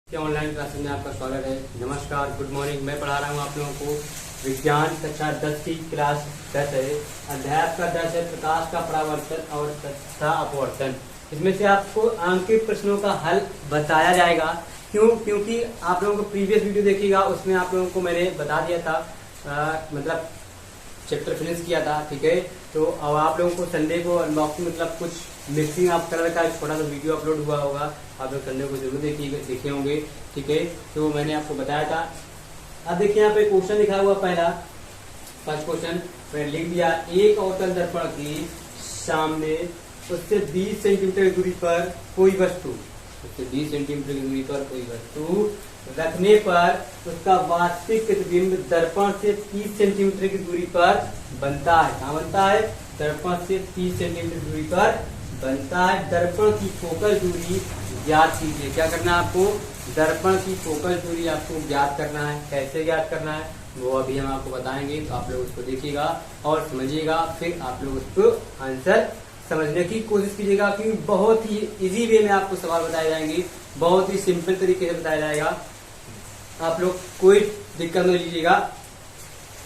Online classes में आपका स्वागत है। नमस्कार, गुड मॉर्निंग। मैं पढ़ा रहा हूँ आप लोगों को विज्ञान कक्षा 10 की क्लास 10 है। अध्याय का 10 है प्रकाश का परावर्तन और तथा अपवर्तन। इसमें से आपको अंकित प्रश्नों का हल बताया जाएगा। क्योंकि आप लोगों को प्रीवियस वीडियो देखिएगा, उसमें आप लोगों को मैंने बता दिया था, मतलब चैप्टर फिनिश किया था। ठीक है, तो अब आप लोगों को संडे को अनबॉक्सिंग मतलब कुछ मिक्सिंग आप कलर का एक छोटा सा वीडियो अपलोड हुआ होगा, आप लोग संडे को जरूर देखे होंगे। ठीक है, तो मैंने आपको बताया था। अब देखिए यहाँ पे क्वेश्चन लिखा हुआ पहला फर्स्ट क्वेश्चन मैंने लिख दिया। एक अवतल दर्पण के सामने उससे 20 सेंटीमीटर की दूरी पर कोई वस्तु, उससे 20 सेंटीमीटर की दूरी पर कोई वस्तु रखने पर उसका वास्तविक प्रतिबिंब दर्पण से 30 सेंटीमीटर की दूरी पर बनता है। कहाँ बनता है? दर्पण से 30 सेंटीमीटर दूरी पर बनता है। दर्पण की फोकल दूरी ज्ञात कीजिए। क्या करना है आपको? दर्पण की फोकल दूरी आपको ज्ञात करना है। कैसे ज्ञात करना है वो अभी हम आपको बताएंगे, तो आप लोग उसको देखिएगा और समझिएगा, फिर आप लोग उसको आंसर समझने की कोशिश कीजिएगा। क्योंकि बहुत ही इजी वे में आपको सवाल बताए जाएंगे, बहुत ही सिंपल तरीके से बताया जाएगा। आप लोग कोई दिक्कत नहीं लीजिएगा,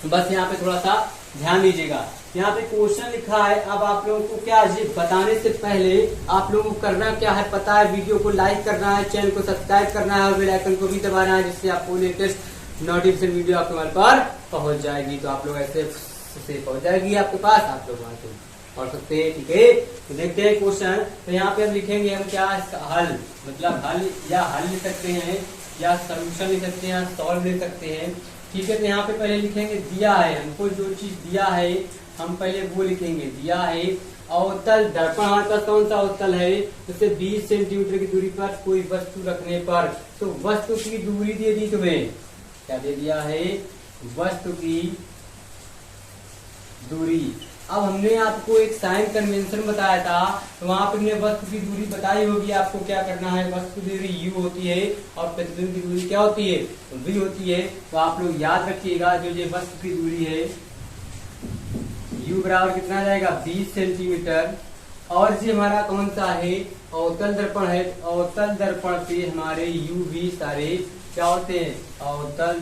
बस यहाँ पे थोड़ा सा ध्यान दीजिएगा। यहाँ पे क्वेश्चन लिखा है। अब आप लोगों को क्या ये बताने से पहले आप लोगों को करना क्या है पता है? वीडियो को लाइक करना है, चैनल को सब्सक्राइब करना है और बेल आइकन को भी दबाना है, जिससे आपको लेटेस्ट नोटिफिकेशन वीडियो आपके मोबाइल पर पहुंच जाएगी। तो आप लोग ऐसे पहुंच जाएगी आपके पास, आप लोग वहां से पढ़ सकते हैं। ठीक है, तो देखते हैं क्वेश्चन। तो यहाँ पे हम लिखेंगे हम क्या? हल, मतलब हल या हल लिख सकते हैं या सोल्यूशन लिख सकते हैं या सॉल्व लिख सकते हैं। ठीक है, तो यहाँ पे पहले लिखेंगे दिया है, हमको जो चीज दिया है हम पहले वो लिखेंगे। दिया है अवतल दर्पण, हमारे पास कौन सा अवतल है? उससे 20 सेंटीमीटर की दूरी पर कोई वस्तु रखने पर, तो वस्तु की दूरी दे दी तुम्हें। क्या दे दिया है? वस्तु की दूरी। अब हमने आपको एक साइन कन्वेंशन बताया था, तो वहां पर हमने वस्तु की दूरी बताई होगी। आपको क्या करना है? वस्तु की दूरी u होती है और प्रतिबिंब की दूरी क्या होती है? v होती है। तो आप लोग याद रखिएगा, जो ये वस्तु की दूरी है u बराबर कितना आ जाएगा? 20 सेंटीमीटर। और ये हमारा कौन सा है? अवतल दर्पण है। अवतल दर्पण पे हमारे u v सारे क्या होते हैं? अवतल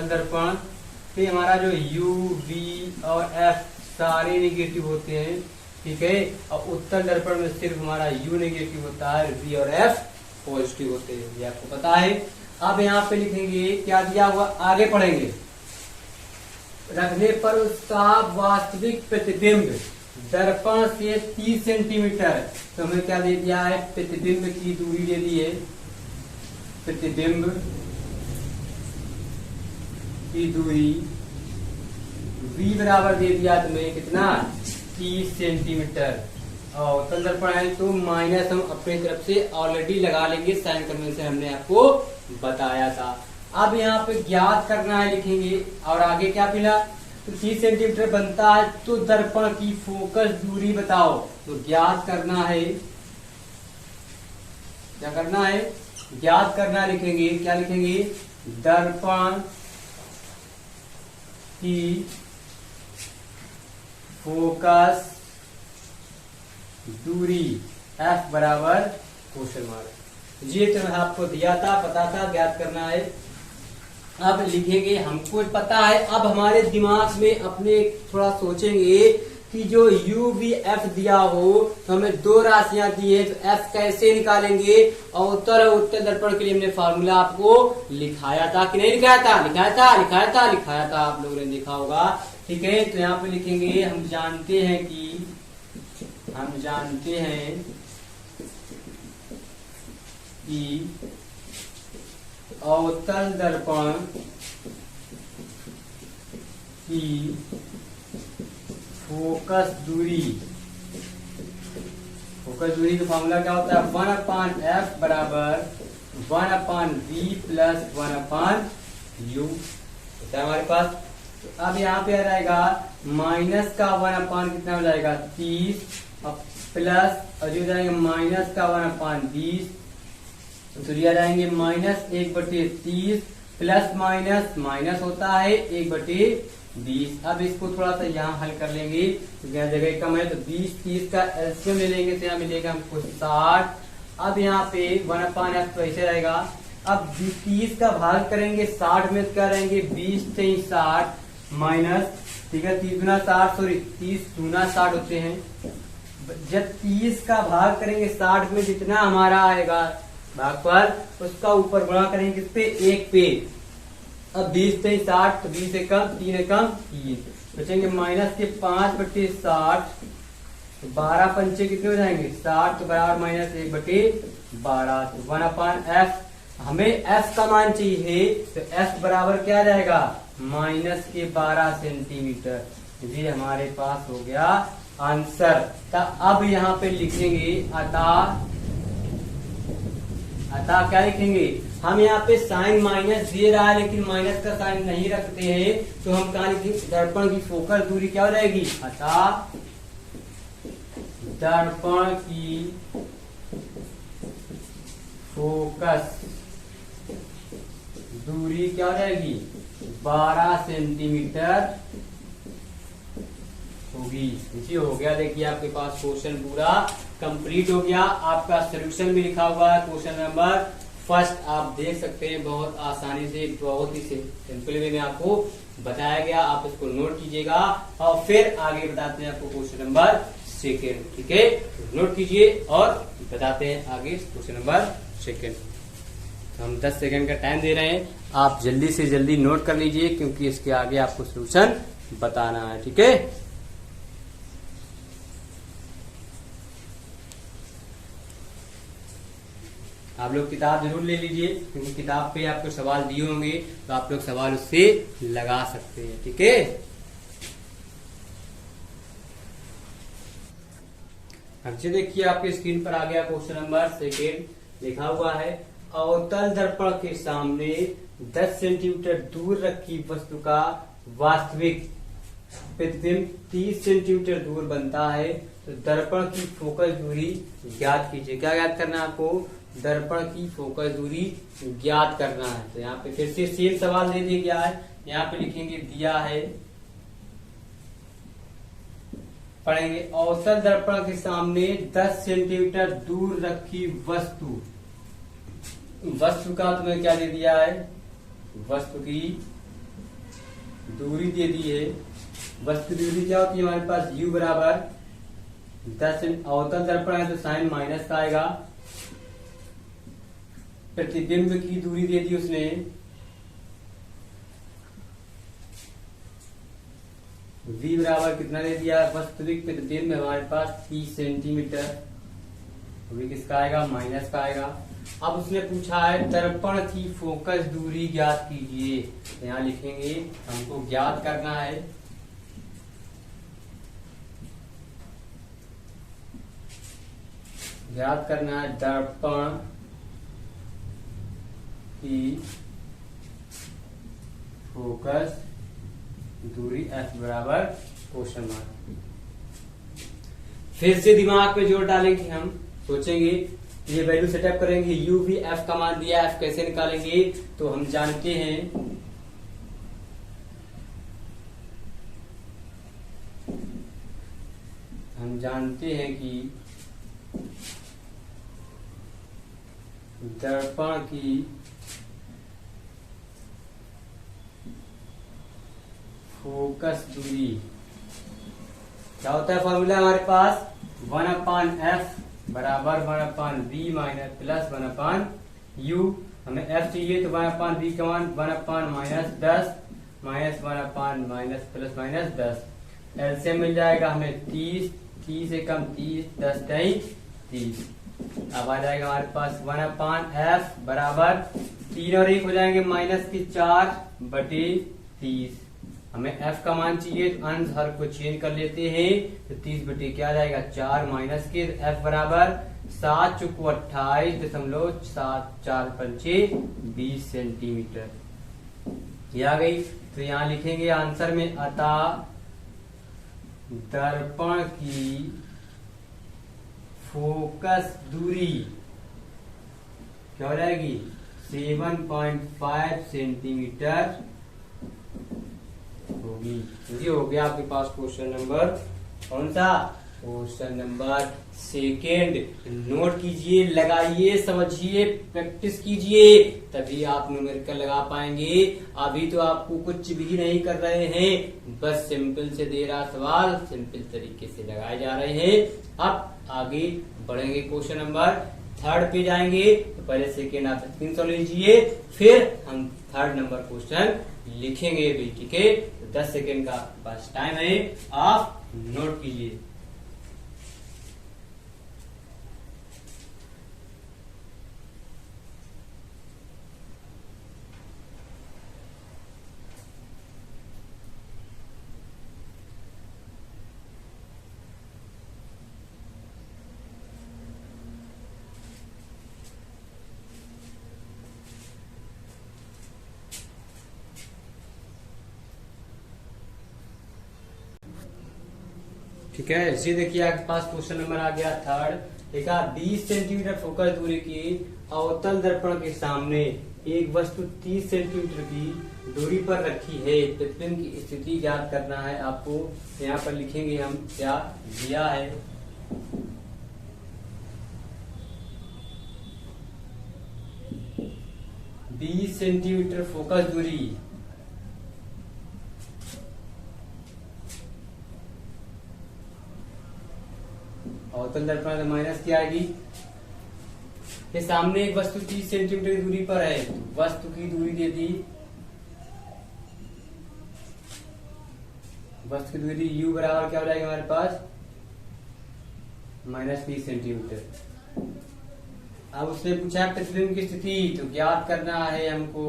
दर्पण पे हमारा जो u v और f सारे नेगेटिव होते हैं। ठीक है, और उत्तल दर्पण में सिर्फ हमारा u नेगेटिव होता है, v और f पॉजिटिव होते हैं। ये आपको पता है। अब यहाँ पे लिखेंगे क्या दिया हुआ, आगे पढ़ेंगे। रखने पर उसका वास्तविक प्रतिबिंब दर्पण से 30 सेंटीमीटर, तो हमें क्या दे दिया है? प्रतिबिंब की दूरी दे दी है। प्रतिबिंब की दूरी v बराबर दे दिया तुम्हें कितना? 30 सेंटीमीटर। और उत्तल दर्पण है तो माइनस हम अपनी तरफ से ऑलरेडी लगा लेंगे, साइन कन्वेंशन हमने आपको बताया था। अब यहाँ पे ज्ञात करना है लिखेंगे, और आगे क्या मिला? तो 30 सेंटीमीटर बनता है, तो दर्पण की फोकस दूरी बताओ। तो ज्ञात करना है, क्या करना है? ज्ञात करना लिखेंगे। क्या लिखेंगे? दर्पण की फोकस दूरी f बराबर क्वेश्चन मार्क। ये तो आपको दिया था, पता था, ज्ञात करना है। अब लिखेंगे, हमको पता है। अब हमारे दिमाग में अपने थोड़ा सोचेंगे कि जो u v f दिया हो, तो हमें दो राशियां दी है, तो f कैसे निकालेंगे? और उत्तल दर्पण के लिए हमने फार्मूला आपको लिखाया था कि नहीं लिखाया था? लिखाया था, आप लोगों ने देखा होगा। ठीक है, तो यहाँ पे लिखेंगे हम जानते हैं कि अवतल दर्पण की फोकस दूरी का फॉर्मूला क्या होता है? 1/f बराबर 1/v प्लस 1/u होता है हमारे पास। तो अब यहाँ पे आ जाएगा माइनस का 1/, कितना हो जाएगा? 30, प्लस और जो जाएंगे माइनस का 1/20, तो ये आ जाएंगे माइनस 1/30 प्लस माइनस होता है 1/20। 20। अब इसको थोड़ा सा यहाँ हल कर लेंगे क्योंकि यहाँ जगह कम है, तो 20-30 का एलसीएम ले लेंगे तो यहाँ मिलेगा हमको 60। अब यहाँ पे 1/f तो ऐसे रहेगा। अब 30 का भाग करेंगे 60 में तो क्या रहेंगे 20×60 माइनस, ठीक है 30 गुना 60, सॉरी 30 दूना 60 होते हैं। जब 30 का भाग करेंगे 60 में जितना हमारा आएगा भागफल उसका ऊपर गुणा करेंगे किस पे, 1 पे। अब 20×60 तो 20 से कम, 3 है कम 3, बचेंगे माइनस के 5/60, 12 पंचे कितने हो जाएंगे 60, तो बराबर माइनस 1/12, तो 1/f। हमें f का मान चाहिए तो f बराबर क्या आ जाएगा माइनस के 12 सेंटीमीटर। ये हमारे पास हो गया आंसर। तो अब यहाँ पे लिखेंगे अतः क्या लिखेंगे, हम यहाँ पे साइन माइनस दे रहा है लेकिन माइनस का साइन नहीं रखते हैं, तो हम कहा लिखेंगे दर्पण की फोकस दूरी क्या हो जाएगी, अतः दर्पण की फोकस दूरी क्या हो जाएगी 12 सेंटीमीटर होगी। इसी हो गया। देखिए आपके पास क्वेश्चन पूरा कंप्लीट हो गया। आपका सोल्यूशन भी लिखा हुआ है क्वेश्चन नंबर फर्स्ट, आप देख सकते हैं बहुत आसानी से, बहुत ही सिंपल वे में आपको बताया गया। आप इसको नोट कीजिएगा और फिर आगे बताते हैं आपको क्वेश्चन नंबर सेकेंड, ठीक है। नोट कीजिए और बताते हैं आगे क्वेश्चन नंबर सेकेंड। हम 10 सेकंड का टाइम दे रहे हैं, आप जल्दी से जल्दी नोट कर लीजिए क्योंकि इसके आगे आपको सोल्यूशन बताना है, ठीक है। आप लोग किताब जरूर ले लीजिए क्योंकि किताब पे आपको सवाल दिए होंगे तो आप लोग सवाल उससे लगा सकते हैं, ठीक है। अच्छे देखिए आपके स्क्रीन पर आ गया क्वेश्चन नंबर सेकेंड, लिखा हुआ है अवतल दर्पण के सामने 10 सेंटीमीटर दूर रखी वस्तु का वास्तविक प्रतिबिंब 30 सेंटीमीटर दूर बनता है, तो दर्पण की फोकस दूरी ज्ञात कीजिए। क्या ज्ञात करना है आपको, दर्पण की फोकस दूरी ज्ञात करना है। तो यहाँ पे फिर से सेम सवाल दे दिया गया है, यहाँ पे लिखेंगे दिया है, पढ़ेंगे अवतल दर्पण के सामने 10 सेंटीमीटर दूर रखी वस्तु, वस्तु का तुम्हें क्या दे दिया है, वस्तु की दूरी दे दी है। वस्तु दूरी क्या होती है हमारे पास, u बराबर 10, अवतल दर्पण है तो साइन माइनस का आएगा। प्रतिबिंब की दूरी दे दी उसने, v बराबर कितना दे दिया, वास्तविक प्रतिबिंब हमारे पास 30 सेंटीमीटर, v किसका आएगा माइनस का आएगा। अब उसने पूछा है दर्पण की फोकस दूरी ज्ञात कीजिए, तो यहाँ लिखेंगे हमको ज्ञात करना है दर्पण की फोकस दूरी f बराबर क्वेश्चन मार्क। फिर से दिमाग पे जोर डालेंगे, हम सोचेंगे ये वैल्यू सेटअप करेंगे, u भी f का मान दिया, f कैसे निकालेंगे, तो हम जानते हैं कि दर्पण की फोकस दूरी क्या होता है, फॉर्मूला हमारे पास 1/f बराबर 1/v माइनस प्लस 1/u। हमें f चाहिए तो 1/v का मान 1/-10 माइनस 1/- प्लस माइनस 10। एलसीएम मिल जाएगा हमें 30, 30 से कम 30, 10 × 30। अब आ जाएगा हमारे पास 1/f बराबर 3 और 1 हो जाएंगे माइनस के 4/30। हमें f का मान चाहिए तो अंश हर को चेंज कर लेते हैं, तो 30 बटे क्या आ जाएगा 4 माइनस के f बराबर 7 × 28.7, 4 पंचे 20 सेंटीमीटर ये आ गई। तो यहाँ लिखेंगे आंसर में अतः दर्पण की फोकस दूरी क्या हो जाएगी 7.5 सेंटीमीटर होगी। होगी। ये हो गया आपके पास क्वेश्चन नंबर कौन सा, क्वेश्चन नंबर सेकेंड। नोट कीजिए, लगाइए, समझिए, प्रैक्टिस कीजिए, तभी आप न्यूमेरिकल लगा पाएंगे। अभी तो आपको कुछ भी नहीं कर रहे हैं, बस सिंपल से दे रहा सवाल सिंपल तरीके से लगाए जा रहे हैं। अब आगे बढ़ेंगे, क्वेश्चन नंबर थर्ड पे जाएंगे। तो पहले सेकेंड आप स्क्रीनशॉट लीजिए, फिर हम थर्ड नंबर क्वेश्चन लिखेंगे भी, ठीक है। तो 10 सेकेंड का बस टाइम है, आप नोट कीजिए। ठीक है, ये देखिए आपके पास क्वेश्चन नंबर आ गया थर्ड। देखा 20 सेंटीमीटर फोकस दूरी की अवतल दर्पण के सामने एक वस्तु 30 सेंटीमीटर की दूरी पर रखी है। प्रतिबिंब की स्थिति ज्ञात करना है आपको। यहाँ पर लिखेंगे हम क्या दिया है। बीस सेंटीमीटर फोकस दूरी, अवतल दर्पण से माइनस क्या आएगी, के सामने एक वस्तु 30 सेंटीमीटर की दूरी पर है। वस्तु की दूरी दे दी, वस्तु की दूरी u बराबर क्या हो जाएगा हमारे पास, -30 सेंटीमीटर। अब उसने पूछा प्रतिबिंब की स्थिति, तो ज्ञात करना है हमको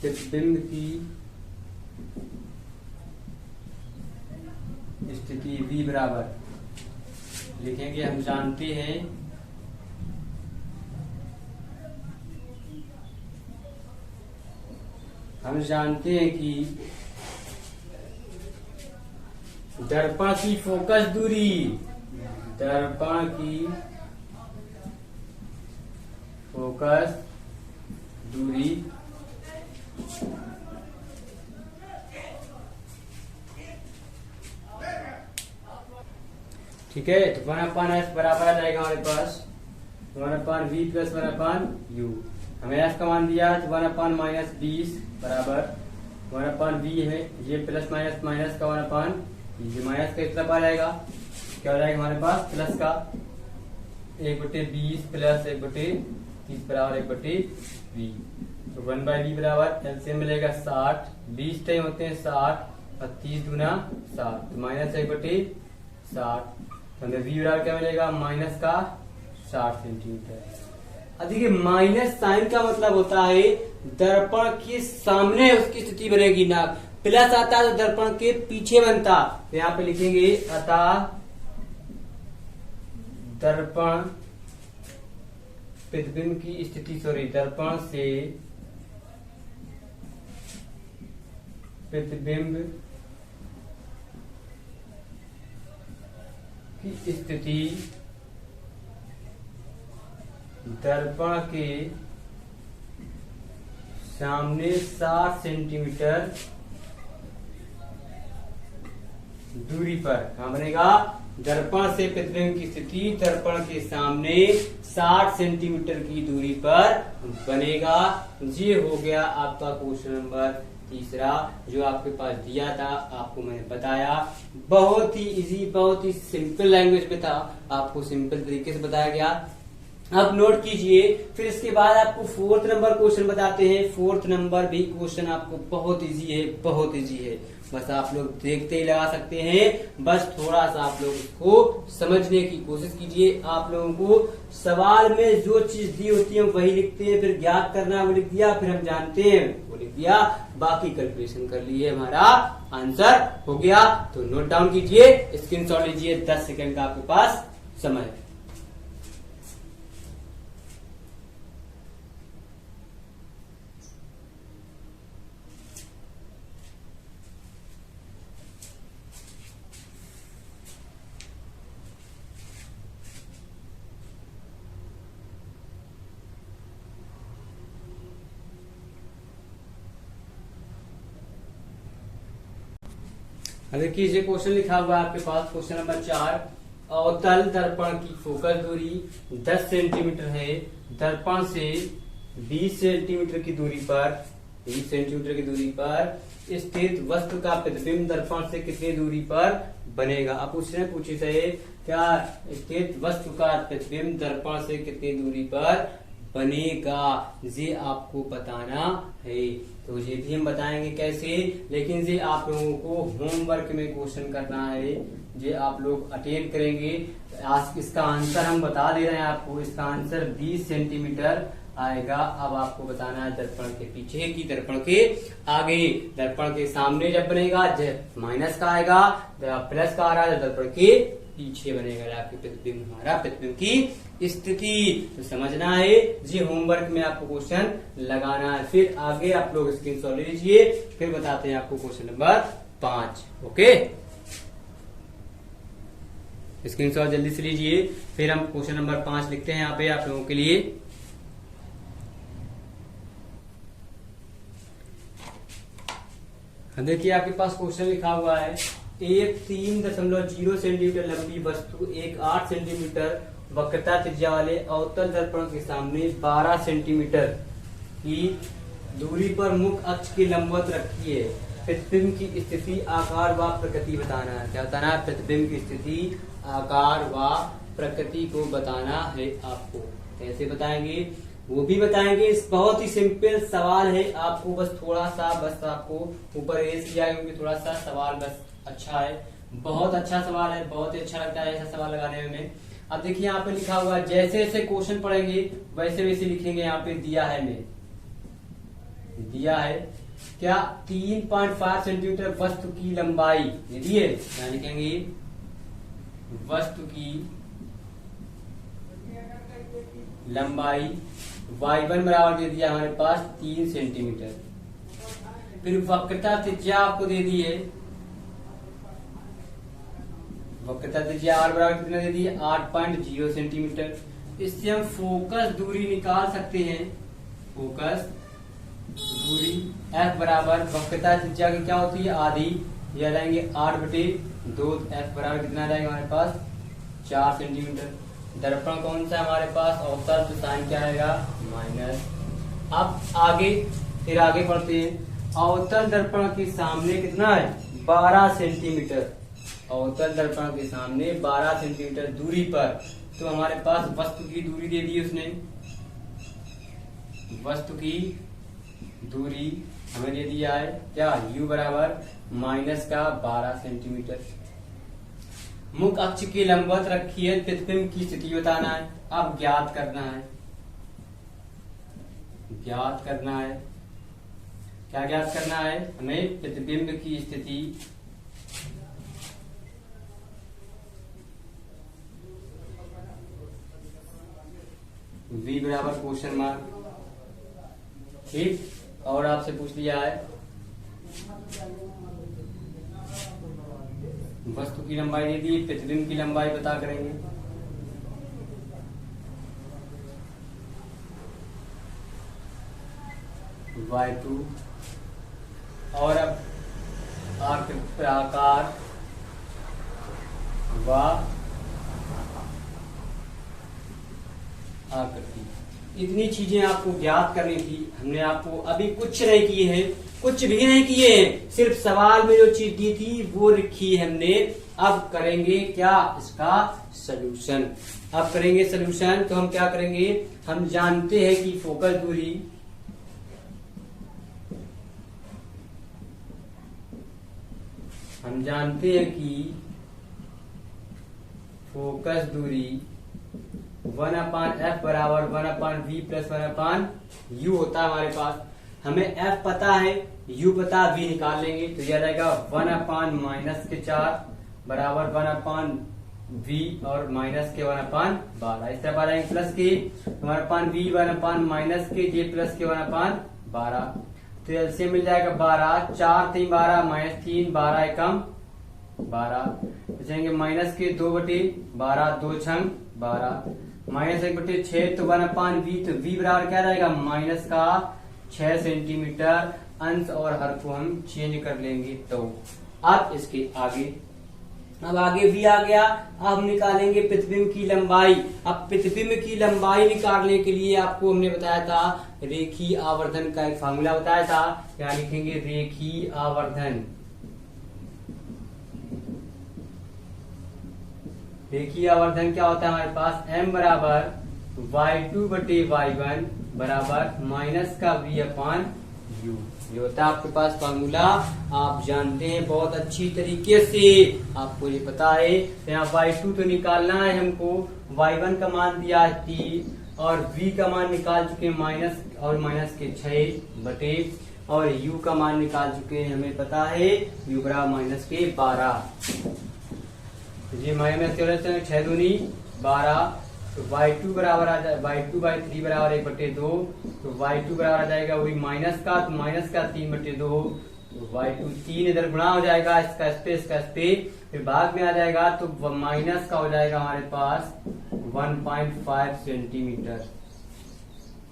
प्रतिबिंब की स्थिति v बराबर लिखेंगे। हम जानते हैं कि दर्पण की फोकस दूरी, दर्पण की फोकस दूरी ठीक है। तो 1/s बराबर आ जाएगा हमारे पास 1/v प्लस 1/u। हमें s का मान दिया तो 1/-20 बराबर 1/v है, ये प्लस माइनस माइनस का 1/, ये माइनस का इतना आ जाएगा, क्या हो जाएगा हमारे पास प्लस का 1/20 प्लस 1/30 बराबर 1/v। तो 1/v बराबर एलसीएम मिलेगा 60, 20 टाइम होते हैं 60 और 30 दूना 60, तो माइनस 1/60। तो हमें v बराबर क्या मिलेगा, माइनस का 60 सेंटीमीटर। अब देखिए माइनस साइन का मतलब होता है दर्पण के सामने उसकी स्थिति बनेगी ना, प्लस आता है तो दर्पण के पीछे बनता। तो यहाँ पे लिखेंगे अतः दर्पण प्रतिबिंब की स्थिति, सॉरी दर्पण से प्रतिबिंब की स्थिति दर्पण के सामने 60 सेंटीमीटर दूरी पर, कहां बनेगा, दर्पण से प्रतिबिंब की स्थिति दर्पण के सामने 60 सेंटीमीटर की दूरी पर बनेगा। ये हो गया आपका क्वेश्चन नंबर तीसरा, जो आपके पास दिया था, आपको मैंने बताया। बहुत ही इजी, बहुत ही सिंपल लैंग्वेज में था, आपको सिंपल तरीके से बताया गया। अब नोट कीजिए, फिर इसके बाद आपको फोर्थ नंबर क्वेश्चन बताते हैं। फोर्थ नंबर भी क्वेश्चन आपको बहुत इजी है, बहुत इजी है, बस आप लोग देखते ही लगा सकते हैं। बस थोड़ा सा आप लोग इसको समझने की कोशिश कीजिए। आप लोगों को सवाल में जो चीज दी होती है वही लिखते हैं, फिर ज्ञात करना वो लिख दिया, फिर हम जानते हैं वो लिख दिया, बाकी कैलकुलेशन कर लिए, हमारा आंसर हो गया। तो नोट डाउन कीजिए, स्क्रीनशॉट लीजिए, 10 सेकंड का आपके पास समय है। अब देखिए ये क्वेश्चन लिखा हुआ है आपके पास, क्वेश्चन नंबर 4। अवतल दर्पण की फोकस दूरी 10 सेंटीमीटर है। दर्पण से 20 सेंटीमीटर की दूरी पर स्थित वस्तु का प्रतिबिंब दर्पण से कितनी दूरी पर बनेगा। अब उसने पूछी थे क्या स्थित वस्तु का प्रतिबिंब दर्पण से कितनी दूरी पर बनेगा, ये आपको बताना है। तो ये भी हम बताएंगे कैसे, लेकिन ये आप लोगों को होमवर्क में क्वेश्चन करना है, ये आप लोग अटेंड करेंगे। आज इसका आंसर हम बता दे रहे हैं आपको, इसका आंसर 20 सेंटीमीटर आएगा। अब आपको बताना है दर्पण के पीछे की दर्पण के आगे। दर्पण के सामने जब बनेगा जब माइनस का आएगा, जब प्लस का आ रहा है दर्पण के पीछे बनेगा आपके प्रतिबिंब, हमारा प्रतिबिंब की स्थिति। तो समझना है जी, होमवर्क में आपको क्वेश्चन लगाना है। फिर आगे आप लोग स्क्रीनशॉट ले लीजिए, फिर बताते हैं आपको क्वेश्चन नंबर 5। ओके, स्क्रीनशॉट जल्दी से लीजिए, फिर हम क्वेश्चन नंबर 5 लिखते हैं यहाँ पे आप लोगों के लिए। देखिए आपके पास क्वेश्चन लिखा हुआ है, एक 3.0 सेंटीमीटर लंबी वस्तु एक 8 सेंटीमीटर वक्रता त्रिज्या वाले अवतल दर्पण के सामने 12 सेंटीमीटर की दूरी पर मुख्य अक्ष के लंबवत रखी है। प्रतिबिंब की स्थिति, आकार व प्रकृति बताना है। क्या बताना है? प्रतिबिंब की स्थिति, आकार व प्रकृति को बताना है आपको। कैसे बताएंगे वो भी बताएंगे। बहुत ही सिंपल सवाल है, आपको बस थोड़ा सा बस आपको ऊपर रेस किया क्योंकि थोड़ा सा सवाल बस अच्छा है, बहुत अच्छा सवाल है, बहुत ही अच्छा लगता है ऐसा सवाल लगाने में। अब देखिए यहाँ पे लिखा हुआ है, जैसे जैसे क्वेश्चन पढ़ेंगे वैसे वैसे लिखेंगे। यहाँ पे दिया है क्या 3.5 सेंटीमीटर वस्तु की लंबाई यदि है, यहाँ लिखेंगे वस्तु की लंबाई y1 बराबर दे दिया हमारे पास 3 सेंटीमीटर। फिर वक्रता त्रिज्या आपको दे दी है, वक्रता त्रिज्या r बराबर कितना दे दी है 8.0 सेंटीमीटर। इससे हम फोकस दूरी निकाल सकते हैं। फोकस दूरी f बराबर वक्रता त्रिज्या की क्या होती है आधी, ये आ जाएंगे 8/2। f बराबर कितना आ जाएगा हमारे पास 4 सेंटीमीटर। दर्पण कौन सा हमारे पास अवतल, तो साइन क्या आएगा माइनस। अब आगे फिर आगे बढ़ते हैं। अवतल दर्पण के सामने कितना है 12 सेंटीमीटर। अवतल दर्पण के सामने 12 सेंटीमीटर दूरी पर, तो हमारे पास वस्तु की दूरी दे दी उसने। वस्तु की दूरी हमें दे दिया है क्या, u बराबर माइनस का 12 सेंटीमीटर। मुख्य अक्ष की लंबवत रखी है, प्रतिबिंब की स्थिति बताना है। अब ज्ञात करना है, क्या ज्ञात करना है हमें, प्रतिबिंब की स्थिति। v बराबर क्वेश्चन मार्क, ठीक। और आपसे पूछ लिया है वस्तु की लंबाई दे दी, प्रतिबिंब की लंबाई पता करेंगे। y2 और अब आकार व आकृति, इतनी चीजें आपको ज्ञात करनी थी। हमने आपको अभी कुछ नहीं किए हैं, कुछ भी नहीं किए हैं, सिर्फ सवाल में जो चीज दी थी वो लिखी है हमने। अब करेंगे क्या, इसका सलूशन। अब करेंगे सलूशन, तो हम क्या करेंगे, हम जानते हैं कि फोकस दूरी फोकस दूरी 1/f बराबर 1/v प्लस 1/u होता है हमारे पास। हमें f पता है, u पता, v निकाल लेंगे तो यह रहेगा 1/-4 बराबर 1/v और माइनस के 1/12। इस तरह आ जाएंगे प्लस के 1/v 1/- के प्लस के 1/12। तो एलसीएम मिल जाएगा 12, 4 3 12 माइनस 3 12 एकम 12, बचेंगे माइनस के 2/12 2 छंग 12 माइनस 1/6, तो 1/v, तो v बराबर क्या रहेगा माइनस का 6 सेंटीमीटर। अंश और हर को हम चेंज कर लेंगे तो अब इसके आगे, अब आगे भी आ गया। अब हम निकालेंगे प्रतिबिंब की लंबाई। अब प्रतिबिंब की लंबाई निकालने के लिए आपको हमने बताया था रेखीय आवर्धन का एक फार्मूला बताया था। क्या लिखेंगे? रेखीय आवर्धन। रेखीय आवर्धन क्या होता है हमारे पास? m बराबर y2/y1 बराबर माइनस का v अपान u। ये होता है आपके पास फार्मूला, आप जानते हैं बहुत अच्छी तरीके से, आपको ये पता है। यहाँ y2 तो निकालना है हमको, y1 का मान दिया है 3 और v का मान निकाल चुके हैं माइनस और माइनस के 6 बटे, और u का मान निकाल चुके हैं, हमें पता है u बराबर माइनस के 12। ये माइनस 6 दूनी 12, तो y2 बराबर आ जाए y2/3 बराबर 1/2, तो y2 बराबर आ जाएगा वही माइनस का, तो माइनस का 3/2, तो y2 3 इधर गुणा हो जाएगा, इसका स्पेस का स्पेस, फिर भाग में आ जाएगा तो माइनस का हो जाएगा हमारे पास 1.5 सेंटीमीटर।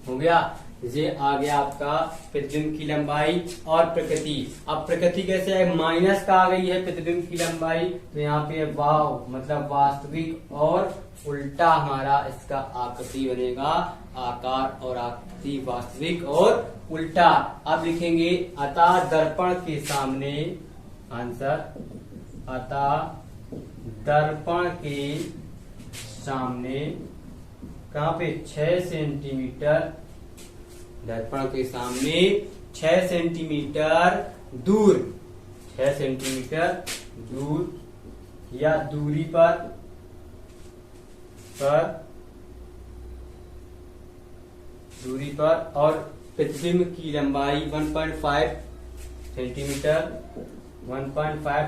हो गया। ये आ गया आपका प्रतिबिंब की लंबाई और प्रकृति। अब प्रकृति कैसे है? माइनस का आ गई है प्रतिबिंब की लंबाई, तो यहाँ पे वाव मतलब वास्तविक, और उल्टा हमारा इसका आकृति बनेगा, आकार और आकृति वास्तविक और उल्टा। अब लिखेंगे अतः दर्पण के सामने, आंसर अतः दर्पण के सामने कहाँ पे? 6 सेंटीमीटर, दर्पण के सामने 6 सेंटीमीटर दूर, 6 सेंटीमीटर दूर या दूरी पर और प्रतिबिंब की लंबाई 1.5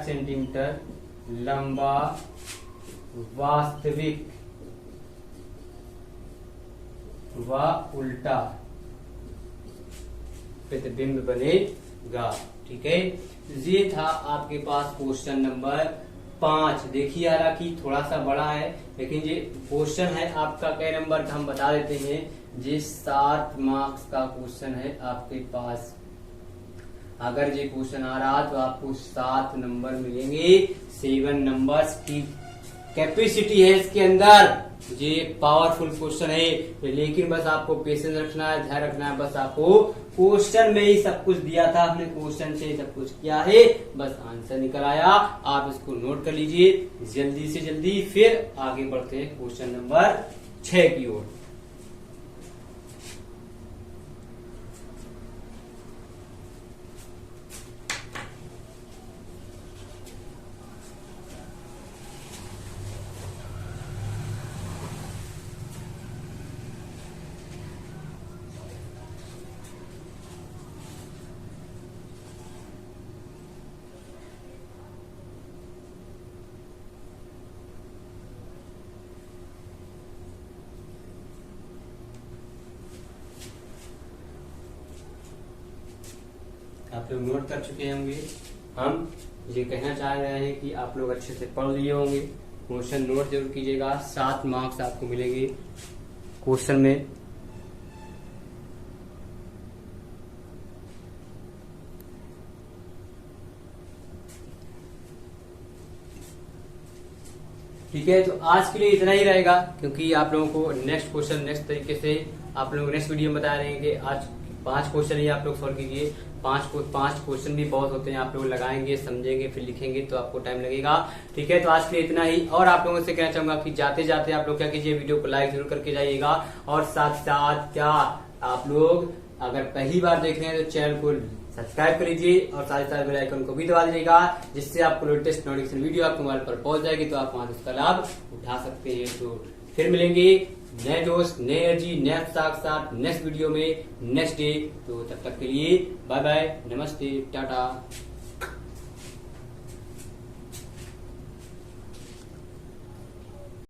सेंटीमीटर लंबा वास्तविक व उल्टा प्रतिबिंब बनेगा। ठीक है, ये था आपके पास क्वेश्चन नंबर 5। देखिए हालांकि थोड़ा सा बड़ा है, लेकिन ये क्वेश्चन है आपका कै नंबर का हम बता देते हैं। ये 7 मार्क्स का क्वेश्चन है आपके पास। अगर ये क्वेश्चन आ रहा तो आपको 7 नंबर मिलेंगे। 7 नंबर्स की कैपेसिटी है इसके अंदर। ये पावरफुल क्वेश्चन है, लेकिन बस आपको पेशेंस रखना है, ध्यान रखना है। बस आपको क्वेश्चन में ही सब कुछ दिया था, हमने क्वेश्चन से सब कुछ किया है, बस आंसर निकल आया। आप इसको नोट कर लीजिए जल्दी से जल्दी। फिर आगे बढ़ते हैं क्वेश्चन नंबर 6 की ओर। आप लोग नोट कर चुके होंगे। हम ये कहना चाह रहे हैं कि आप लोग अच्छे से पढ़ लिए होंगे। क्वेश्चन नोट जरूर कीजिएगा। 7 मार्क्स आपको मिलेंगे क्वेश्चन में। ठीक है, तो आज के लिए इतना ही रहेगा, क्योंकि आप लोगों को नेक्स्ट क्वेश्चन नेक्स्ट तरीके से आप लोग नेक्स्ट वीडियो में बता रहे हैं कि आज 5 क्वेश्चन ही आप लोग सॉल्व कीजिए। 5 क्वेश्चन भी बहुत होते हैं, आप लोग लगाएंगे, समझेंगे, फिर लिखेंगे तो आपको टाइम लगेगा। ठीक है, तो आज के लिए इतना ही। और आप लोगों से कहना चाहूंगा कि जाते जाते आप लोग क्या कीजिए, वीडियो को लाइक जरूर करके जाइएगा। और साथ साथ क्या आप लोग अगर पहली बार देख रहे हैं तो चैनल को सब्सक्राइब कर लीजिए और साथ ही साथ बेल आइकन को भी दबा दीजिएगा, जिससे आपको लेटेस्ट नोटिफिकेशन वीडियो आपके मोबाइल पर पहुंच जाएगी, तो आप वहां से उसका लाभ उठा सकते हैं। तो फिर मिलेंगे नए दोस्त, नए एनर्जी, नए साथ नेक्स्ट वीडियो में नेक्स्ट डे। तो तब तक के लिए बाय बाय, नमस्ते, टाटा।